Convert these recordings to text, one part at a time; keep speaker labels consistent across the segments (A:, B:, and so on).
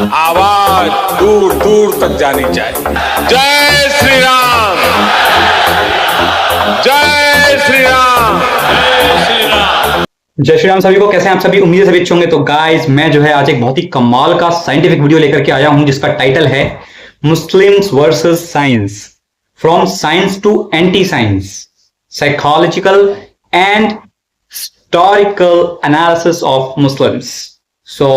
A: आवाज दूर दूर तक जानी चाहिए। जय श्री राम, जय श्री राम, जय श्री राम।
B: जय श्री राम सभी को। कैसे हैं आप सभी? उम्मीद है सभी अच्छे होंगे। तो गाइस, मैं जो है आज एक बहुत ही कमाल का साइंटिफिक वीडियो लेकर के आया हूं जिसका टाइटल है Muslims versus science, from science to anti science, psychological and historical analysis of Muslims. So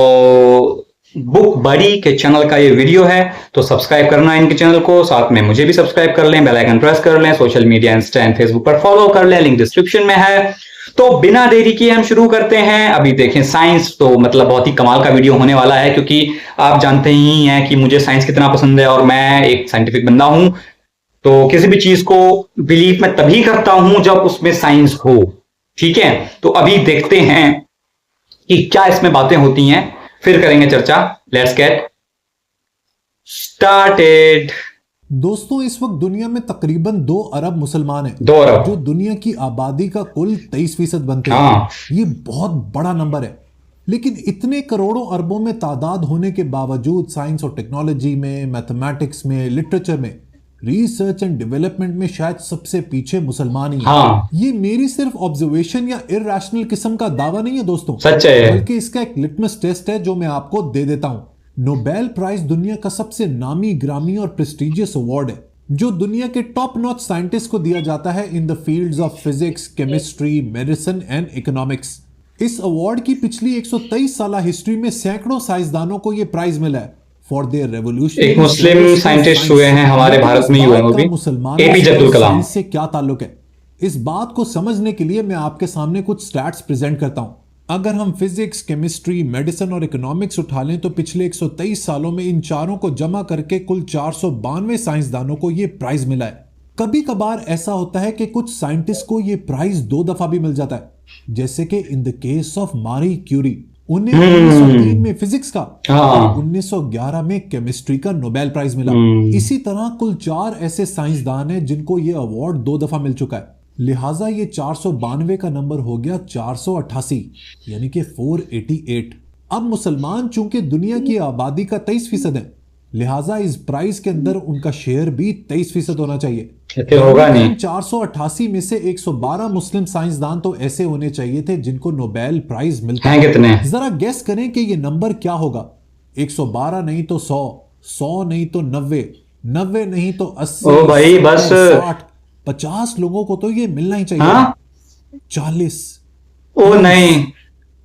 B: book buddy के चैनल का ये वीडियो है, तो सब्सक्राइब करना है इनके चैनल को, साथ में मुझे भी सब्सक्राइब कर लें, बेल आइकन प्रेस कर लें, social media Insta and Facebook पर फॉलो कर लें, लिंक डिस्क्रिप्शन में है। तो बिना देरी किए हम शुरू करते हैं। अभी देखें, साइंस तो मतलब बहुत ही कमाल का वीडियो होने वाला है, क्योंकि आप जानते ही हैं कि मुझे साइंस कितना पसंद है और मैं एक साइंटिफिक बंदा हूं। तो किसी भी चीज को बिलीव मैं तभी करता हूं जब उसमें साइंस हो। ठीक है, तो अभी देखते हैं कि क्या इसमें बातें होती हैं, फिर करेंगे चर्चा। Let's get started.
C: दोस्तों, इस वक्त दुनिया में तकरीबन 2 अरब मुसलमान हैं,
B: 2 अरब
C: जो दुनिया की आबादी का कुल 23% बनते हैं।
B: हाँ।
C: ये बहुत बड़ा नंबर है, लेकिन इतने करोड़ों अरबों में तादाद होने के बावजूद साइंस और टेक्नोलॉजी में, मैथमेटिक्स में, लिटरेचर में, रिसर्च एंड डेवलपमेंट में शायद सबसे पीछे मुसलमान ही हैं।
B: हाँ।
C: ये मेरी सिर्फ ऑब्जर्वेशन या इरैशनल किस्म का दावा नहीं है दोस्तों,
B: सच है,
C: बल्कि इसका एक लिटमस टेस्ट है जो मैं आपको दे देता हूं। नोबेल प्राइज दुनिया का सबसे नामी ग्रामी और प्रेस्टिजियस अवार्ड है, जो दुनिया के टॉप नॉच साइंटिस्ट को दिया जाता है in the fields of physics, chemistry, medicine and economics. इस अवार्ड की पिछली 123 साल हिस्ट्री में सैकड़ों साइंसदानों को यह प्राइज मिला है फॉर देयर रेवोल्यूशन।
B: एक मुस्लिम साइंटिस्ट हुए हैं, हमारे भारत में ही हुए हैं, वो भी एपीजे अब्दुल कलाम।
C: इससे क्या ताल्लुक है, इस बात को समझने के लिए मैं आपके सामने कुछ स्टैट्स प्रेजेंट करता हूं। अगर हम फिजिक्स, केमिस्ट्री, मेडिसिन और इकोनॉमिक्स उठा लें तो पिछले 123 सालों में इन चारों को जमा करके कुल 492 साइंसदानों को यह प्राइज मिला है। कभी कभार ऐसा होता है कि कुछ साइंटिस्ट को यह प्राइज 2 दफा भी मिल जाता है, जैसे कि इन द केस ऑफ मारी क्यूरी। उन्हें 1903 में फिजिक्स का और 1911 में केमिस्ट्री का नोबेल प्राइज मिला। इसी तरह कुल 4 ऐसे साइंसदान हैं जिनको यह अवार्ड 2 दफा मिल चुका है। लिहाजा ये 492 का नंबर हो गया 488, यानी कि 488। अब मुसलमान चूंकि दुनिया की आबादी का 23% है, लिहाजा इस प्राइज के अंदर उनका शेयर भी 23% होना चाहिए।
B: होगा नहीं।
C: 488 में से 112 मुस्लिम साइंसदान तो ऐसे होने चाहिए थे जिनको नोबेल प्राइज मिलता
B: है। कितने?
C: जरा गेस करें कि ये नंबर क्या होगा। 112 नहीं तो 100, 100 नहीं तो 90, 90 नहीं तो 80,
B: ओ भाई बस
C: 60, 50 लोगों को तो ये मिलना ही चाहिए।
B: हाँ?
C: 40,
B: ओ नहीं,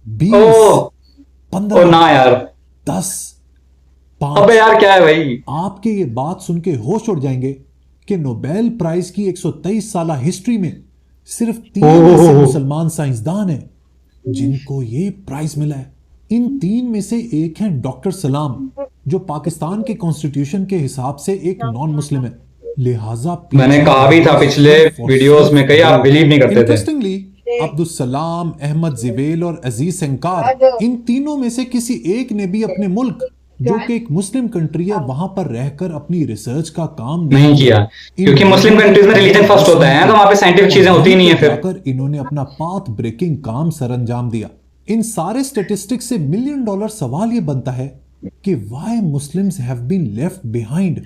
C: 20, 15,
B: ओ ना यार,
C: 10, 5।
B: अबे यार क्या है भाई?
C: आपके ये बात सुन के होश उड़ जाएंगे कि नोबेल प्राइज की 123 साल हिस्ट्री में सिर्फ 3 ऐसे मुसलमान साइंसदान हैं जिनको ये प्राइज मिला है। इन 3 में से एक हैं डॉक्टर सलाम, जो पाकिस्तान के कॉन्स्टिट्यूशन के हिसाब से एक नॉन मुस्लिम है। लिहाजा
B: मैंने कहा भी था पिछले वीडियोस में, कहीं आप बिलीव नहीं करते थे।
C: इंटरेस्टिंगली, अब्दुल सलाम, अहमद जिवेल और अजीज संकार, इन तीनों में से किसी एक ने भी अपने मुल्क, जो कि एक मुस्लिम कंट्री है, वहां पर रहकर अपनी रिसर्च का काम
B: नहीं किया, क्योंकि मुस्लिम कंट्रीज में रिलीजन फर्स्ट होता है, तो वहां पे साइंटिफिक चीजें होती नहीं है। फिर
C: इन्होंने अपना पाथ ब्रेकिंग काम सरअंजाम दिया। इन सारे स्टैटिस्टिक्स से $1 मिलियन सवाल ये बनता है कि why Muslims have been left behind.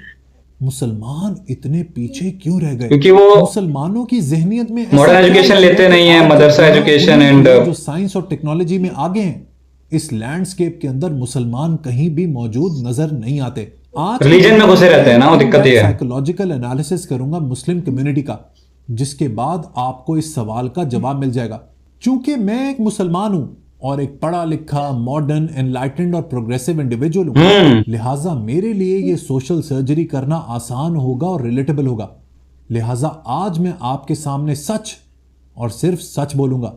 C: मुसलमान इतने पीछे क्यों रह गए?
B: क्योंकि वो
C: मुसलमानों की जहनियत में
B: मॉडर्न एजुकेशन लेते नहीं है, मदरसा एजुकेशन एंड
C: जो साइंस और टेक्नोलॉजी में आगे हैं, इस लैंडस्केप के अंदर मुसलमान कहीं भी मौजूद नजर नहीं आते। आज
B: रिलीजन में घुसे रहते हैं ना, वो दिक्कत ये है।
C: साइकोलॉजिकल एनालिसिस करूंगा मुस्लिम कम्युनिटी का, जिसके बाद आपको इस सवाल का जवाब मिल जाएगा। चूंकि मैं एक मुसलमान हूं और एक पढ़ा लिखा, मॉडर्न, एनलाइटेंड और प्रोग्रेसिव इंडिविजुअल हूं, लिहाजा मेरे लिए ये सोशल सर्जरी करना आसान होगा और रिलेटेबल होगा। लिहाजा आज मैं आपके सामने सच और सिर्फ सच बोलूंगा,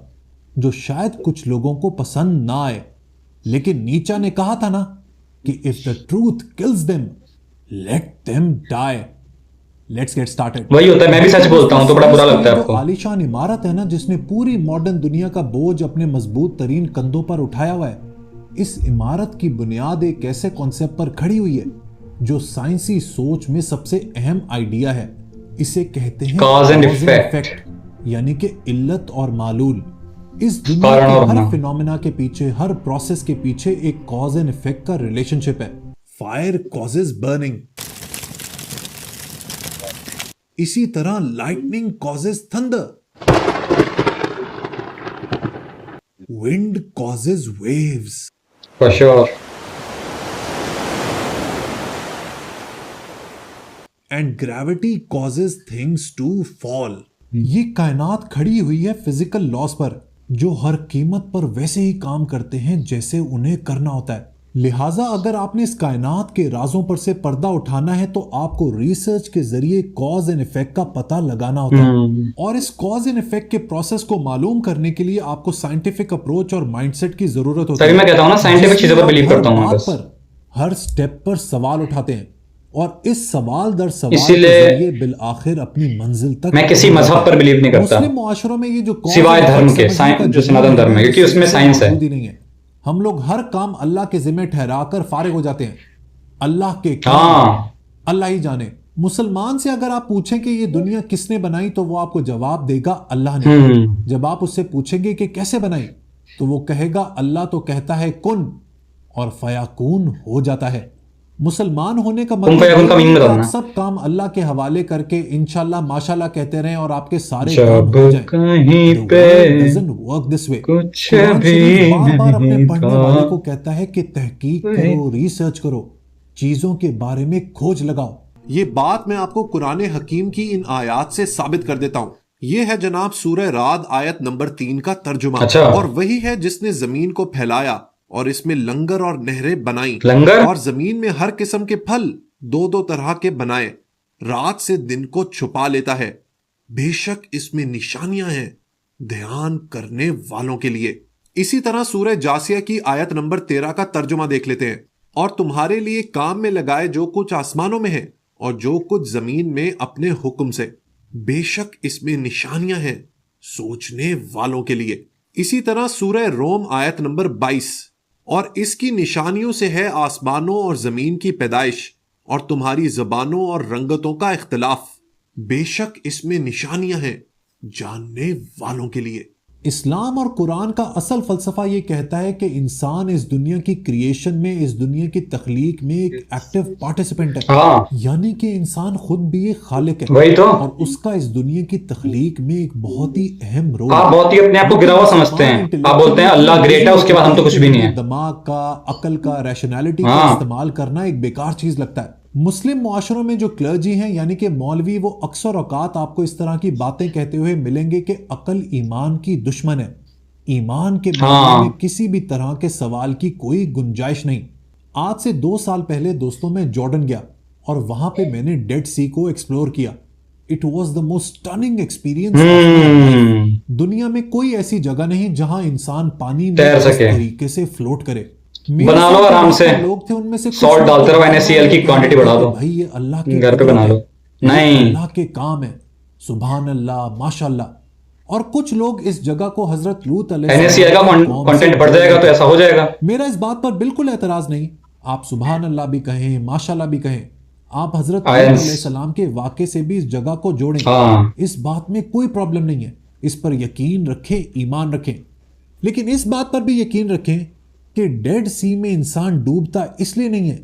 C: जो शायद कुछ लोगों को पसंद ना आए, लेकिन नीचा ने कहा था ना कि if the truth kills them, let them die. Let's get started.
B: वही होता है, मैं भी सच बोलता हूं तो बड़ा बुरा लगता है आपको।
C: आलीशान इमारत है ना, जिसने पूरी मॉडर्न दुनिया का बोझ अपने मजबूत तरीन कंधों पर उठाया हुआ है, इस इमारत की बुनियाद एक ऐसे कॉन्सेप्ट पर खड़ी हुई है जो साइंसी सोच में सबसे अहम आइडिया है। इसे कहते हैं
B: कॉज एंड इफेक्ट,
C: यानी कि इल्लत और मालूल। इस दुनिया के हर फिनोमेना के पीछे, हर प्रोसेस के पीछे एक कॉज एंड इफेक्ट का रिलेशनशिप है। Fire causes burning. इसी तरह lightning causes thunder, wind causes waves,
B: For sure.
C: And gravity causes things to fall. ये कायनात खड़ी हुई है फिजिकल लॉस पर, जो हर कीमत पर वैसे ही काम करते हैं जैसे उन्हें करना होता है। लिहाजा अगर आपने इस कायनात के राजों पर से पर्दा उठाना है तो आपको रिसर्च के जरिए कॉज एंड इफेक्ट का पता लगाना होता है। और इस कॉज एंड इफेक्ट के प्रोसेस को मालूम करने के लिए आपको साइंटिफिक अप्रोच और माइंडसेट की जरूरत होती है।
B: तभी मैं कहता हूँ ना, साइंटिफिक चीजों पर
C: जिसमें
B: बिलीव
C: आप
B: करता हूँ मैं
C: हर
B: बस।
C: बात पर, हर स्टेप पर सवाल उठाते हैं और इस सवाल दर सवाल के
B: इसीलिए
C: जरिए बिल आखिर अपनी मंजिल तक
B: मैं किसी
C: पहुंच
B: मजहब
C: जाते
B: पर
C: हैं।
B: बिलीव नहीं करता,
C: मुस्लिम मुआशरों में ये जो cause
B: सिवाय
C: and
B: धर्म
C: effect
B: के,
C: समझने का
B: जो
C: जुनून
B: सनातन धर्म है,
C: ये
B: क्योंकि उसमें
C: सिर्फ
B: साइंस है।
C: मौजूद ही नहीं है। हम लोग हर काम अल्लाह के जिम्मे ठहराकर फारिग हो जाते हैं। अल्लाह के काम
B: हाँ,
C: अल्लाह ही जाने। मुसलमान से अगर आप पूछें कि ये दुनिया किसने बनाई तो वो आपको जवाब देगा अल्लाह ने। जब आप उससे पूछेंगे कि कैसे बनाई तो वो कहेगा अल्लाह तो कहता है कुन और फयाकून हो जाता है। मुसलमान होने का मतलब
B: फयाकून का
C: ये
B: मीनिंग
C: नहीं कि
B: बताओ
C: आप
B: ना।
C: सब काम अल्लाह के हवाले करके इंशाल्लाह माशाल्लाह कहते रहें और आपके सारे
B: जब
C: काम हो जाएं।
B: कहीं
C: The
B: पे
C: world doesn't work this way।
B: कुछ
C: कुरान
B: भी
C: शरीफ बार-बार अपने
B: नहीं
C: पढ़ने
B: था।
C: वाले को कहता है कि तहकीक करो, रिसर्च करो, चीजों के बारे में खोज लगाओ। ये बात मैं आपको कुरान हकीम की इन आयात से साबित कर देता हूँ। ये है जनाब सूरह राद आयत नंबर 3 का तर्जुमा।
B: अच्छा।
C: और वही है जिसने जमीन को फैलाया और इसमें लंगर और नहरें बनाई,
B: लंगर?
C: और जमीन में हर किस्म के फल दो दो तरह के बनाए, रात से दिन को छुपा लेता है। बेशक इसमें निशानियां हैं ध्यान करने वालों के लिए। इसी तरह सूरह जासिया की आयत नंबर 13 का तर्जुमा देख लेते हैं। और तुम्हारे लिए काम में लगाए जो कुछ आसमानों में है और जो कुछ जमीन में अपने हुक्म से, बेशक इसमें निशानियां हैं सोचने वालों के लिए। इसी तरह सूरह रोम आयत नंबर 22, और इसकी निशानियों से है आसमानों और जमीन की पैदाइश और तुम्हारी जबानों और रंगतों का इख्तिलाफ, बेशक इसमें निशानियां हैं जानने वालों के लिए। इस्लाम और कुरान का असल फलसफा ये कहता है कि इंसान इस दुनिया की क्रिएशन में, इस दुनिया की तख्लीक में एक एक्टिव पार्टिसिपेंट है।
B: हाँ,
C: यानी कि इंसान खुद भी एक खालिक है
B: वही तो।
C: और उसका इस दुनिया की तख्लीक में एक बहुत ही अहम रोल
B: आप
C: है।
B: बहुत ही अपने आप को गिरा हुआ समझते हैं। आप बोलते हैं अल्लाह ग्रेट है, उसके बाद हम तो कुछ भी नहीं है।
C: दिमाग का, अकल का, रैशनैलिटी का
B: हाँ।
C: इस्तेमाल करना एक बेकार चीज लगता है। मुस्लिम मुआशरों में जो क्लर्जी हैं यानी कि मौलवी, वो अक्सर औकात आपको इस तरह की बातें कहते हुए मिलेंगे कि अकल ईमान की दुश्मन है, ईमान के मामले में किसी भी तरह के सवाल की कोई गुंजाइश नहीं। आज से 2 साल पहले दोस्तों मैं जॉर्डन गया और वहां पे मैंने डेड सी को एक्सप्लोर किया। It was the most stunning experience. दुनिया में कोई ऐसी जगह नहीं जहां इंसान पानी में
B: तैर
C: इस
B: सके।
C: तरीके से फ्लोट करे।
B: बना लो आराम से,
C: लोग थे उनमें से
B: सॉल्ट डालते रहो, NaCl की क्वांटिटी बढ़ा दो,
C: भाई ये अल्लाह के
B: घर पे बना लो।
C: ये
B: नहीं,
C: अल्लाह के काम है, सुभान अल्लाह, माशाल्लाह। और कुछ लोग इस जगह को हजरत लूत
B: NaCl का कंटेंट बढ़ जाएगा तो ऐसा हो जाएगा।
C: मेरा इस बात पर बिल्कुल एतराज नहीं। आप सुभान अल्लाह भी कहें, माशाल्लाह भी कहें, आप हजरत लूत अलैहिस्सलाम के वाक़े से भी इस जगह को जोड़ें।
B: हाँ।
C: इस बात में कोई प्रॉब्लम नहीं है, इस पर यकीन रखें, ईमान रखें। लेकिन इस बात पर भी यकीन रखें कि डेड सी में इंसान डूबता इसलिए नहीं है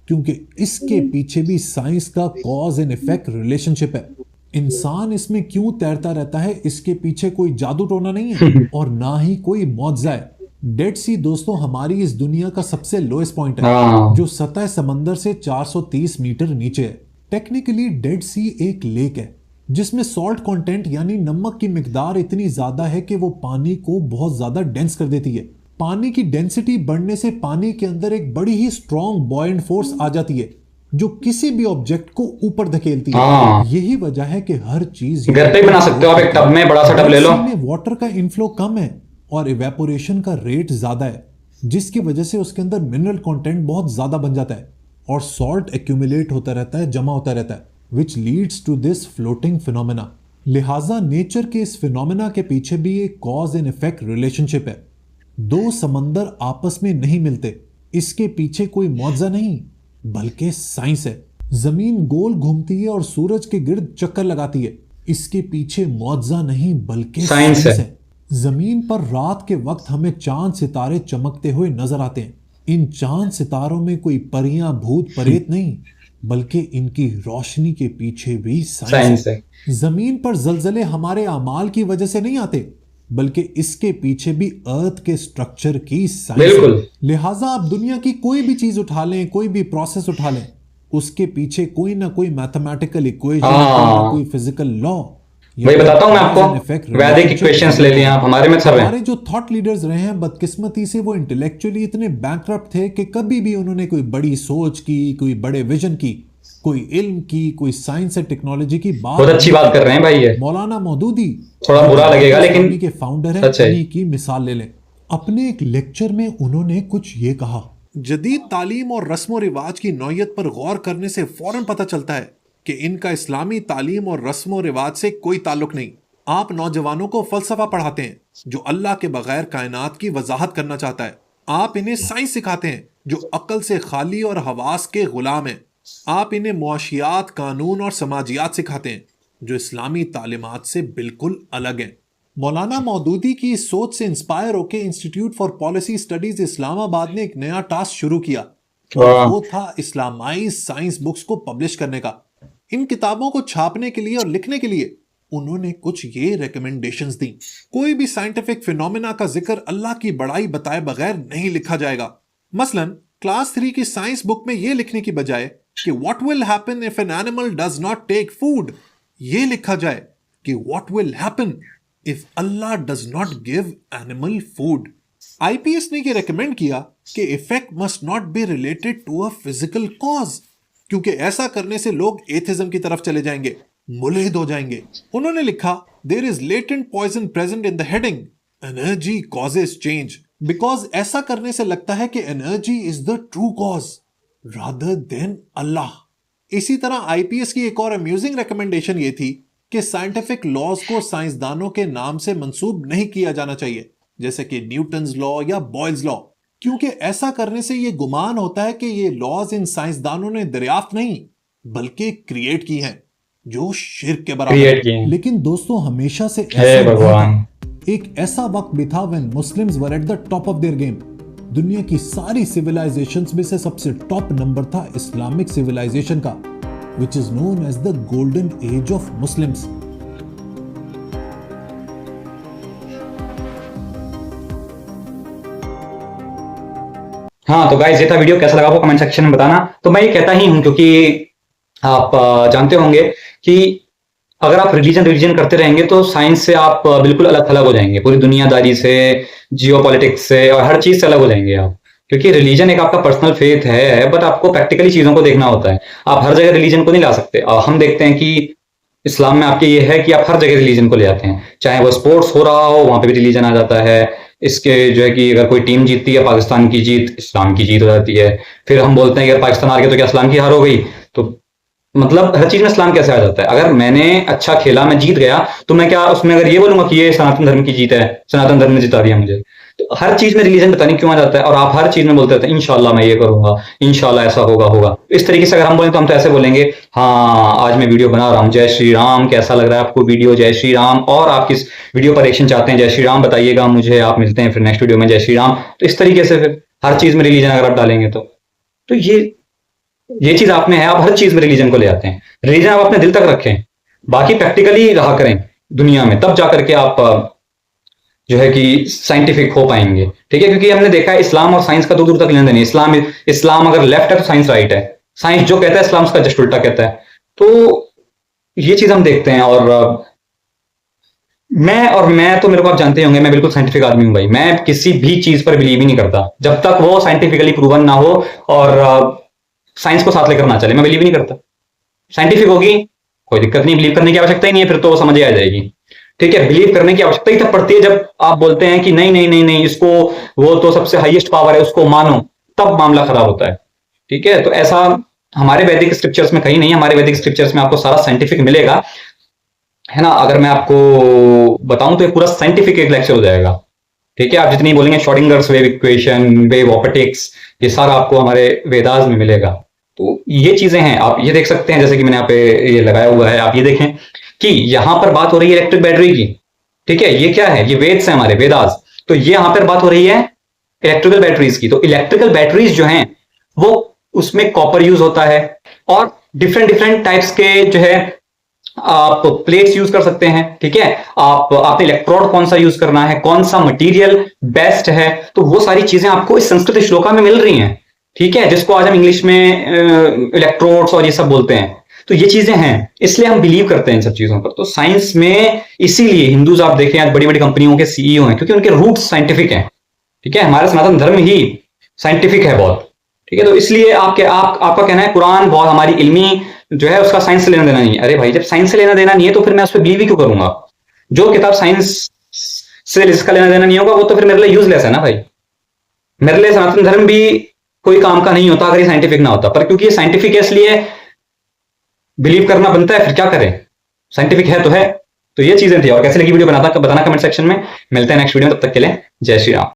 C: क्योंकि इसके पीछे भी साइंस का कॉज एंड इफेक्ट रिलेशनशिप है। इंसान इसमें क्यों तैरता रहता है, इसके पीछे कोई जादू टोना नहीं है और ना ही कोई मौजज़ा है। डेड सी दोस्तों हमारी इस दुनिया का सबसे लोएस्ट पॉइंट है, जो सतह समंदर से 430 मीटर नीचे है। टेक्निकली डेड सी एक लेक है जिसमें सॉल्ट कंटेंट यानी नमक की मिकदार इतनी ज्यादा है कि वो पानी को बहुत ज्यादा डेंस कर देती है। पानी की डेंसिटी बढ़ने से पानी के अंदर एक बड़ी ही स्ट्रॉन्ग बॉयंट फोर्स आ जाती है जो किसी भी ऑब्जेक्ट को ऊपर धकेलती है। यही वजह है कि हर चीज
B: घर पे बना सकते हो आप, एक टब में, बड़ा सा टब ले लो।
C: में वाटर का इनफ्लो कम है और इवेपोरेशन का रेट ज्यादा है, जिसकी वजह से उसके अंदर मिनरल कंटेंट बहुत ज्यादा बन जाता है और सॉल्ट एक्यूमुलेट होता रहता है, जमा होता रहता है, which leads to this floating phenomena. लिहाजा नेचर के इस फिनोमेना के पीछे भी एक कॉज एंड इफेक्ट रिलेशनशिप है। दो समंदर आपस में नहीं मिलते, इसके पीछे कोई मौजज़ा नहीं बल्कि साइंस है। जमीन गोल घूमती है और सूरज के गिर्द चक्कर लगाती है, इसके पीछे मौजज़ा नहीं बल्कि साइंस है। जमीन पर रात के वक्त हमें चांद सितारे चमकते हुए नजर आते हैं, इन चांद सितारों में कोई परियां भूत प्रेत नहीं, बल्कि इनकी रोशनी के पीछे भी साइंस है। जमीन पर जलजले हमारे अमाल की वजह से नहीं आते, बल्कि इसके पीछे भी अर्थ के स्ट्रक्चर की साइंस है। लिहाजा आप दुनिया की कोई भी चीज उठा लें, कोई भी प्रोसेस उठा लें, उसके पीछे कोई ना कोई मैथमेटिकल इक्वेशन, कोई फिजिकल लॉ,
B: वही बताता हूं मैं आपको, वैदिक इक्वेशंस ले लिया आप, हमारे में सब है।
C: हमारे जो थॉट लीडर्स रहे हैं, बदकिस्मती से वो इंटेलेक्चुअली इतने बैंकरप्ट थे कि कभी भी उन्होंने कोई बड़ी सोच की, कोई बड़े विजन की, कोई इल्म की, कोई साइंस और टेक्नोलॉजी की बात।
B: बहुत अच्छी बात कर रहे हैं भाई ये।
C: मौलाना मौदूदी
B: थोड़ा बुरा लगेगा लेकिन
C: के फाउंडर है, उन्हीं की मिसाल ले लें। अपने एक लेक्चर में उन्होंने कुछ ये कहा, जदीद तालीम और रस्म रिवाज की नौयत पर गौर करने से फौरन पता चलता है कि इनका इस्लामी तालीम और रस्म रिवाज से कोई ताल्लुक नहीं। आप नौजवानों को फलसफा पढ़ाते हैं जो अल्लाह के बगैर कायनात की वजाहत करना चाहता है। आप इन्हें साइंस सिखाते हैं जो अक्ल से खाली और हवास के गुलाम है। आप इन्हें मुआशियात, कानून और समाजियात सिखाते हैं जो इस्लामी तालीमात से बिल्कुल अलग हैं। मौलाना मौदूदी की इस सोच से इंस्पायर होकर institute for policy studies Islamabad ने एक नया टास्क शुरू किया। वो था इस्लामाइज साइंस बुक्स को पब्लिश करने का। इन किताबों को छापने के लिए और लिखने के लिए उन्होंने कुछ ये रिकमेंडेशंस दी। कोई भी साइंटिफिक फिनोमेना का जिक्र अल्लाह की बड़ाई बताए बगैर नहीं लिखा जाएगा। मसलन क्लास 3 की साइंस बुक में यह लिखने की बजाय कि what will happen if an animal does not take food, ये लिखा जाए कि what will happen if Allah does not give animal food. IPS ने यह रिकमेंड किया कि effect must not be related to a physical cause, क्योंकि ऐसा करने से लोग एथिज्म की तरफ चले जाएंगे, मुल्हिद हो जाएंगे। उन्होंने लिखा, there is latent poison present in the heading energy causes change, because ऐसा करने से लगता है कि energy is the true cause rather than अल्लाह। इसी तरह आईपीएस की एक और अम्यूजिंग रिकमेंडेशन ये थी कि साइंटिफिक लॉज को साइंसदानों के नाम से मंसूब नहीं किया जाना चाहिए, जैसे कि न्यूटन्स लॉ या बॉयल्स लॉ, क्योंकि ऐसा करने से यह गुमान होता है कि ये लॉज इन साइंसदानों ने दरियाफ्त नहीं बल्कि क्रिएट की हैं, जो शिर्क के बराबर है। लेकिन दोस्तों भगवान एक ऐसा वक्त भी था when Muslims were at the top of their game. दुनिया की सारी सिविलाइजेशंस में से सबसे टॉप नंबर था इस्लामिक सिविलाइजेशन का, which is known as the golden age of Muslims.
B: हाँ तो गाइस ये था वीडियो, कैसा लगा आपको कमेंट सेक्शन में बताना। तो मैं ये कहता ही हूं क्योंकि आप जानते होंगे कि अगर आप रिलीजन करते रहेंगे तो साइंस से आप बिल्कुल अलग थलग हो जाएंगे, पूरी दुनियादारी से, जियोपॉलिटिक्स से और हर चीज से अलग हो जाएंगे आप। क्योंकि रिलीजन एक आपका पर्सनल फेथ है, बट आपको प्रैक्टिकली चीजों को देखना होता है। आप हर जगह रिलीजन को नहीं ला सकते। हम देखते हैं कि इस्लाम में आपके ये है कि आप हर जगह रिलीजन को ले आते हैं, चाहे वो स्पोर्ट्स हो रहा हो वहां पे भी रिलीजन आ जाता है। इसके जो है कि अगर कोई टीम जीतती है, पाकिस्तान की जीत इस्लाम की जीत हो जाती है। फिर हम बोलते हैं कि अगर पाकिस्तान हार गया तो क्या इस्लाम की हार हो गई? तो मतलब हर चीज में इस्लाम कैसे आ जाता है? अगर मैंने अच्छा खेला, मैं जीत गया, तो मैं क्या उसमें अगर ये बोलूंगा कि ये सनातन धर्म की जीत है, सनातन धर्म ने जिता दिया मुझे? तो हर चीज में रिलीजन पता नहीं क्यों आ जाता है। और आप हर चीज में बोलते रहते हैं इंशाल्लाह मैं ये करूंगा, इंशाल्लाह ऐसा होगा। इस तरीके से अगर हम बोले तो हम तो ऐसे बोलेंगे, हाँ आज मैं वीडियो बना रहा हूँ, जय श्री राम, कैसा लग रहा है आपको वीडियो? जय श्री राम। और आप किस वीडियो पर रिएक्शन चाहते हैं, जय श्री राम बताइएगा मुझे। आप मिलते हैं फिर नेक्स्ट वीडियो में, जय श्री राम। तो इस तरीके से फिर हर चीज में रिलीजन अगर आप डालेंगे तो ये चीज आप में है, आप हर चीज में रिलीजन को ले आते हैं। रिलीजन आप अपने दिल तक रखें, बाकी प्रैक्टिकली रहा करें दुनिया में, तब जाकर के आप जो है कि साइंटिफिक हो पाएंगे। ठीक है, क्योंकि हमने देखा है इस्लाम और साइंस का दूर दूर तक लेना नहीं। इस्लाम अगर लेफ्ट है तो साइंस राइट है, साइंस जो कहता है इस्लाम उसका जस्ट उल्टा कहता है। तो ये चीज हम देखते हैं। और मैं तो मेरे को आप जानते ही होंगे, मैं बिल्कुल साइंटिफिक आदमी हूं भाई। मैं किसी भी चीज पर बिलीव ही नहीं करता जब तक वो साइंटिफिकली प्रूवन ना हो और साइंस को साथ लेकर ना चले। मैं बिलीव ही नहीं करता। साइंटिफिक होगी कोई दिक्कत नहीं, बिलीव करने की आवश्यकता ही नहीं है, फिर तो समझ ही आ जाएगी। ठीक है, बिलीव करने की आवश्यकता ही तब पड़ती है जब आप बोलते हैं कि नहीं नहीं नहीं नहीं, इसको वो तो सबसे हाईएस्ट पावर है, उसको मानो, तब मामला खराब होता है। ठीक है, तो ऐसा हमारे वैदिक स्क्रिप्चर्स में कहीं नहीं है। हमारे वैदिक स्क्रिप्चर्स में आपको सारा साइंटिफिक मिलेगा, है ना। अगर मैं आपको बताऊं तो ये पूरा साइंटिफिक एक लेक्चर हो जाएगा। ठीक है, आप जितनी बोलेंगे Schrödinger's wave equation, wave optics, ये सारा आपको हमारे वेदास में मिलेगा। तो ये चीजें हैं, आप ये देख सकते हैं, जैसे कि मैंने यहाँ पे ये लगाया हुआ है, आप ये देखें कि यहां पर बात हो रही है इलेक्ट्रिक बैटरी की। ठीक है, ये क्या है? ये वेद्स है हमारे, वेदास। तो ये यहां पर बात हो रही है इलेक्ट्रिकल बैटरीज की। तो इलेक्ट्रिकल बैटरीज जो हैं वो उसमें कॉपर यूज होता है और डिफरेंट डिफरेंट टाइप्स के जो है आप प्लेट्स यूज कर सकते हैं, ठीक है। आपने इलेक्ट्रोड कौन सा यूज करना है, कौन सा मटेरियल बेस्ट है, तो वो सारी चीजें आपको इस संस्कृत श्लोका में मिल रही हैं, ठीक है, जिसको आज हम इंग्लिश में इलेक्ट्रोड्स और ये सब बोलते हैं। तो ये चीजें हैं, इसलिए हम बिलीव करते हैं इन सब चीजों पर। तो साइंस में इसीलिए हिंदूज आप देखें आज बड़ी बड़ी कंपनियों के सीईओ हैं, क्योंकि उनके रूट्स साइंटिफिक हैं, ठीक है। हमारा सनातन धर्म ही साइंटिफिक है बहुत, ठीक है। तो इसलिए आपका कहना है कुरान बहुत हमारी इल्मी जो है उसका साइंस से लेना देना नहीं है। अरे भाई, जब साइंस से लेना देना नहीं है तो फिर मैं उस पर बिलीव ही क्यों करूंगा? जो किताब साइंस से जिसका लेना देना नहीं होगा वो तो फिर मेरे लिए यूजलेस है ना भाई। मेरे लिए सनातन धर्म भी कोई काम का नहीं होता अगर ये साइंटिफिक ना होता, पर क्योंकि ये साइंटिफिक है इसलिए बिलीव करना बनता है, फिर क्या करें, साइंटिफिक है तो है। तो ये चीजें थी। और कैसे लगी वीडियो बताना कमेंट सेक्शन में। मिलते हैं नेक्स्ट वीडियो में, तब तक के लिए जय श्री राम।